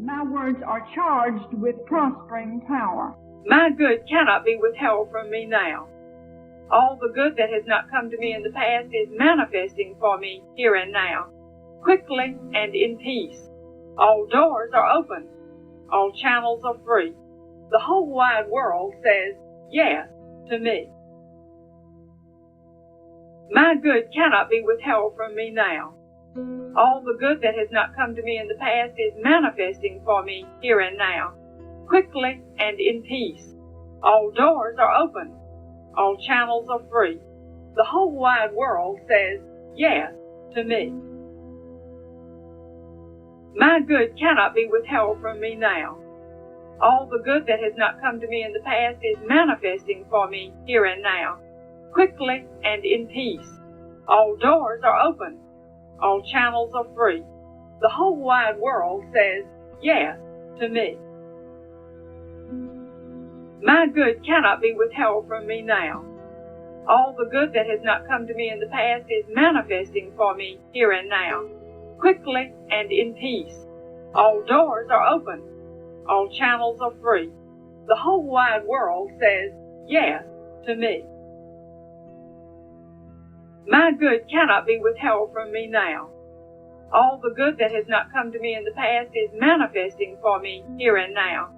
My words are charged with prospering power. My good cannot be withheld from me now. All the good that has not come to me in the past is manifesting for me here and now, quickly and in peace. All doors are open. All channels are free. The whole wide world says yes to me. My good cannot be withheld from me now. All the good that has not come to me in the past is manifesting for me here and now, quickly and in peace. All doors are open. All channels are free. The whole wide world says yes to me. My good cannot be withheld from me now. All the good that has not come to me in the past is manifesting for me here and now, quickly and in peace. All doors are open. All channels are free. The whole wide world says yes to me. My good cannot be withheld from me now. All the good that has not come to me in the past is manifesting for me here and now, quickly and in peace. All doors are open. All channels are free. The whole wide world says yes to me. My good cannot be withheld from me now. All the good that has not come to me in the past is manifesting for me here and now,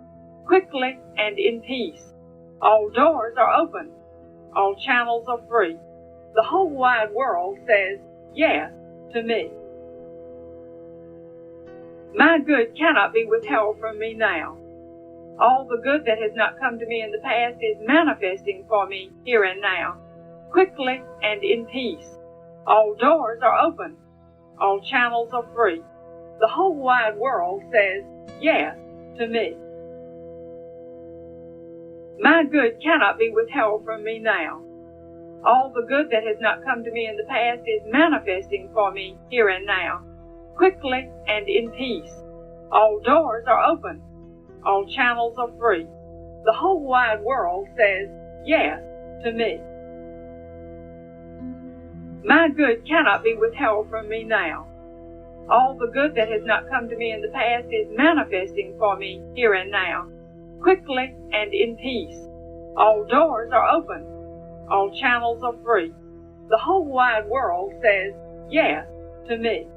quickly and in peace. All doors are open. All channels are free. The whole wide world says yes to me. My good cannot be withheld from me now. All the good that has not come to me in the past is manifesting for me here and now, quickly and in peace. All doors are open. All channels are free. The whole wide world says yes to me. My good cannot be withheld from me now. All the good that has not come to me in the past is manifesting for me here and now, quickly and in peace. All doors are open. All channels are free. The whole wide world says yes to me. My good cannot be withheld from me now. All the good that has not come to me in the past is manifesting for me here and now, quickly and in peace. All doors are open. All channels are free. The whole wide world says yes to me.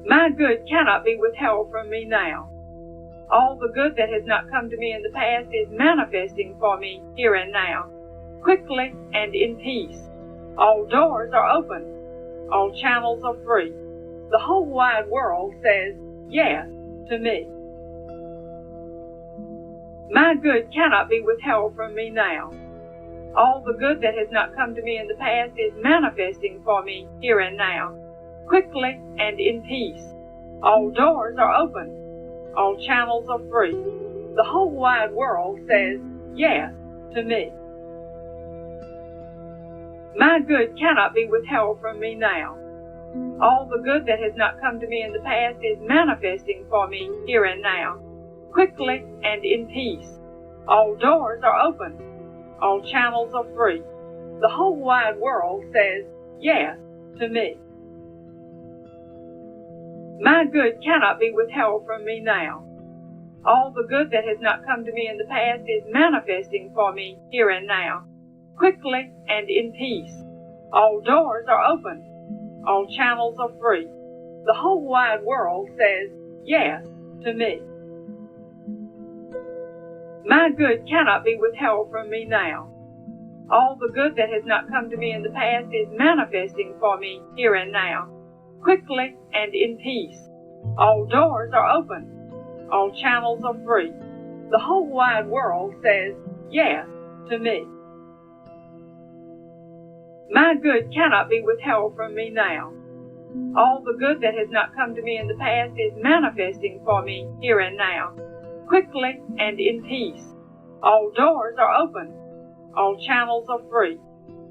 My good cannot be withheld from me now. All the good that has not come to me in the past is manifesting for me here and now, quickly and in peace. All doors are open. All channels are free. The whole wide world says yes to me. My good cannot be withheld from me now. All the good that has not come to me in the past is manifesting for me here and now, quickly and in peace. All doors are open. All channels are free. The whole wide world says yes to me. My good cannot be withheld from me now. All the good that has not come to me in the past is manifesting for me here and now, quickly and in peace. All doors are open. All channels are free. The whole wide world says yes to me. My good cannot be withheld from me now. All the good that has not come to me in the past is manifesting for me here and now, quickly and in peace. All doors are open. All channels are free. The whole wide world says yes to me. My good cannot be withheld from me now. All the good that has not come to me in the past is manifesting for me here and now, quickly and in peace. All doors are open. All channels are free. The whole wide world says yes to me. My good cannot be withheld from me now. All the good that has not come to me in the past is manifesting for me here and now, quickly and in peace. All doors are open. All channels are free.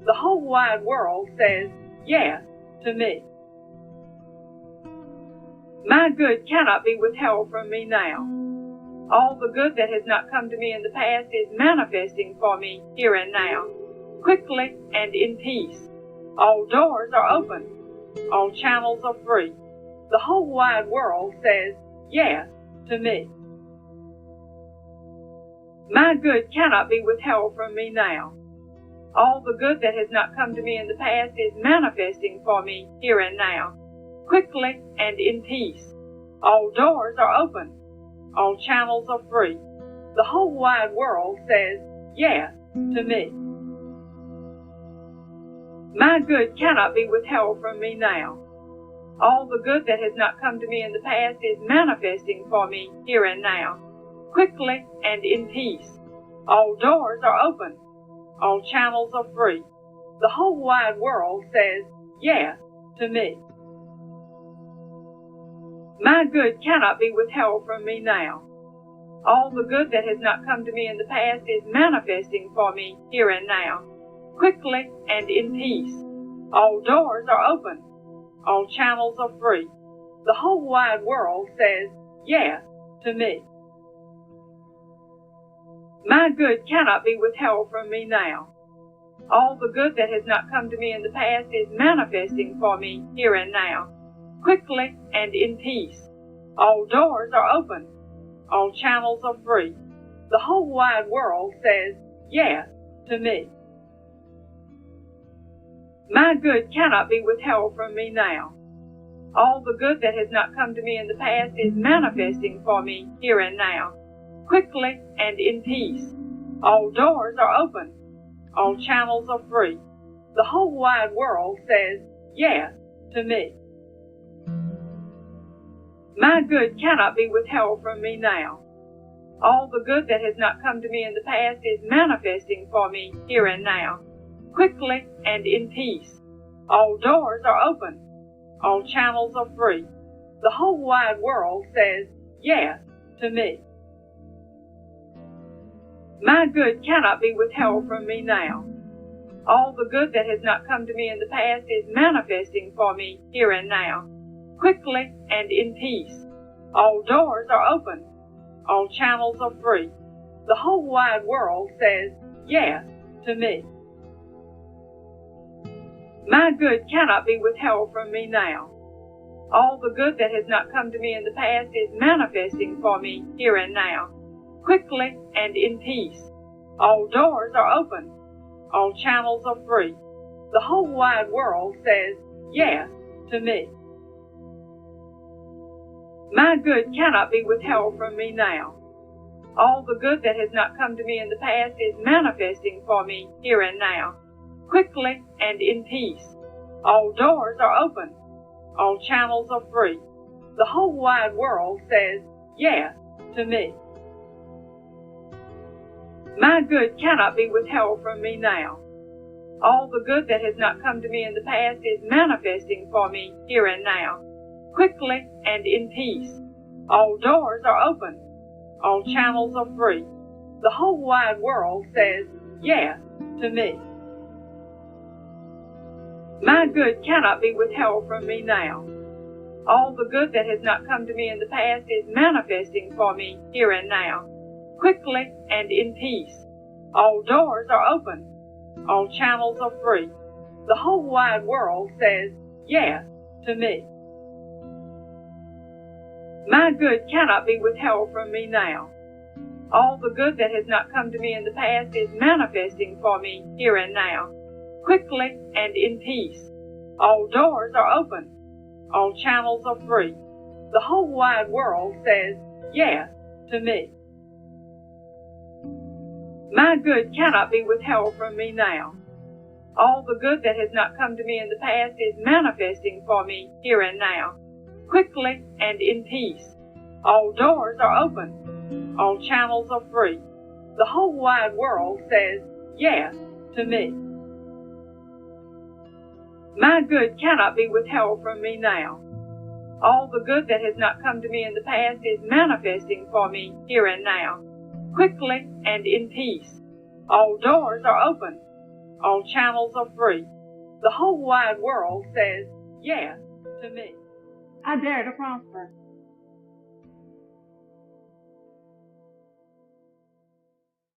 The whole wide world says yes to me. My good cannot be withheld from me now. All the good that has not come to me in the past is manifesting for me here and now, quickly and in peace. All doors are open. All channels are free. The whole wide world says yes to me. My good cannot be withheld from me now. All the good that has not come to me in the past is manifesting for me here and now, quickly and in peace. All doors are open. All channels are free. The whole wide world says yes to me. My good cannot be withheld from me now. All the good that has not come to me in the past is manifesting for me here and now, quickly and in peace. All doors are open. All channels are free. The whole wide world says yes to me. My good cannot be withheld from me now. All the good that has not come to me in the past is manifesting for me here and now, quickly and in peace. All doors are open. All channels are free. The whole wide world says yes to me. My good cannot be withheld from me now. All the good that has not come to me in the past is manifesting for me here and now, quickly and in peace. All doors are open. All channels are free. The whole wide world says yes to me. My good cannot be withheld from me now. All the good that has not come to me in the past is manifesting for me here and now, quickly and in peace. All doors are open. All channels are free. The whole wide world says yes to me. My good cannot be withheld from me now. All the good that has not come to me in the past is manifesting for me here and now, quickly and in peace. All doors are open. All channels are free. The whole wide world says yes to me. My good cannot be withheld from me now. All the good that has not come to me in the past is manifesting for me here and now, quickly and in peace. All doors are open. All channels are free. The whole wide world says yes to me. My good cannot be withheld from me now. All the good that has not come to me in the past is manifesting for me here and now, quickly and in peace. All doors are open. All channels are free. The whole wide world says yes to me. My good cannot be withheld from me now. All the good that has not come to me in the past is manifesting for me here and now, quickly and in peace. All doors are open. All channels are free. The whole wide world says yes to me. My good cannot be withheld from me now. All the good that has not come to me in the past is manifesting for me here and now, quickly and in peace. All doors are open. All channels are free. The whole wide world says yes to me. My good cannot be withheld from me now. All the good that has not come to me in the past is manifesting for me here and now, quickly and in peace. All doors are open. All channels are free. The whole wide world says yes to me. My good cannot be withheld from me now. All the good that has not come to me in the past is manifesting for me here and now, quickly and in peace. All doors are open. All channels are free. The whole wide world says yes to me. My good cannot be withheld from me now. All the good that has not come to me in the past is manifesting for me here and now, quickly and in peace. All doors are open. All channels are free. The whole wide world says yes to me. My good cannot be withheld from me now. All the good that has not come to me in the past is manifesting for me here and now, quickly and in peace. All doors are open. All channels are free. The whole wide world says yes to me. I dare to prosper.